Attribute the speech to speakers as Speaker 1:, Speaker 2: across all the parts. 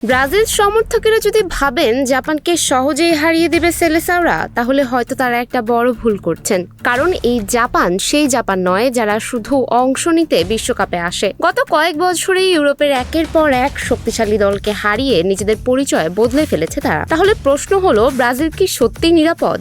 Speaker 1: Brazil সমর্থকেরা যদি ভাবেন জাপানকে সহজেই হারিয়ে দেবে সেলেসাওরা, তাহলে হয়তো তারা একটা বড় ভুল করছেন। কারণ এই জাপান সেই জাপান নয় যারা শুধু অংশ নিতে বিশ্বকাপে আসে। গত কয়েক বছরে ইউরোপের একের পর এক শক্তিশালী দলকে হারিয়ে নিজেদের পরিচয় বদলে ফেলেছে তারা। তাহলে প্রশ্ন হলো, ব্রাজিল কি সত্যিই নিরাপদ?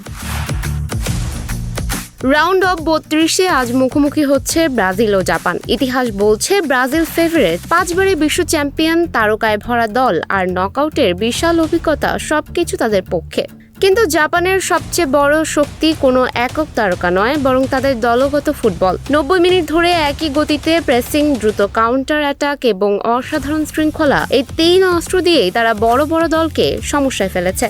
Speaker 1: রাউন্ড অফ 32-এ আজ মুখোমুখি হচ্ছে ব্রাজিল ও জাপান। ইতিহাস বলছে ব্রাজিল ফেভারিট, 5 বারের বিশ্ব চ্যাম্পিয়ন, তারকায় ভরা দল আর নকআউটের বিশাল অভিজ্ঞতা সবকিছু তাদের পক্ষে। কিন্তু জাপানের সবচেয়ে বড় শক্তি কোনো একক তারকা নয়, বরং তাদের দলগত ফুটবল। 90 মিনিট ধরে একই গতিতে প্রেসিং, দ্রুত কাউন্টার অ্যাটাক এবং অসাধারণ শৃঙ্খলা, এই 3 অস্ত্র দিয়েই তারা বড় বড় দলকে সমস্যায় ফেলেছে।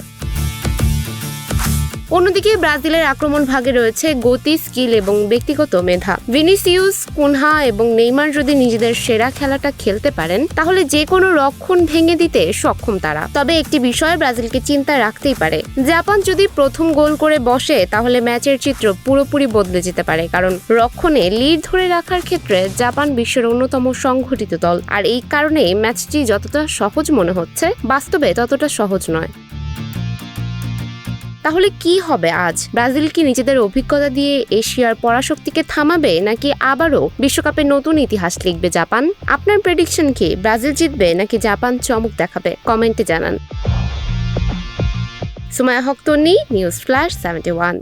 Speaker 1: অন্যদিকে ব্রাজিলের আক্রমণ ভাগে রয়েছে গতি, স্কিল এবং ব্যক্তিগত মেধা। ভিনিসিয়াস, কুনহা এবং নেইমার যদি নিজেদের সেরা খেলাটা খেলতে পারেন, তাহলে যে কোনো রক্ষণ ভেঙে দিতে সক্ষম তারা। তবে একটি বিষয় ব্রাজিলকে চিন্তায় রাখতেই পারে, জাপান যদি প্রথম গোল করে বসে, তাহলে ম্যাচের চিত্র পুরোপুরি বদলে যেতে পারে। কারণ রক্ষণে লিড ধরে রাখার ক্ষেত্রে জাপান বিশ্বের অন্যতম সংগঠিত দল, আর এই কারণে ম্যাচটি যতটা সহজ মনে হচ্ছে, বাস্তবে ততটা সহজ নয়। তাহলে কি হবে আজ? ব্রাজিল কি নিজেদের অভিজ্ঞতা দিয়ে এশিয়ার পরাশক্তিকে থামাবে, নাকি আবারও বিশ্বকাপে নতুন ইতিহাস লিখবে জাপান? আপনার প্রেডিকশন কি? ব্রাজিল জিতবে নাকি জাপান চমক দেখাবে? কমেন্টে জানান। সুমাইয়া হক তন্নি, নিউজ ফ্ল্যাশ 71।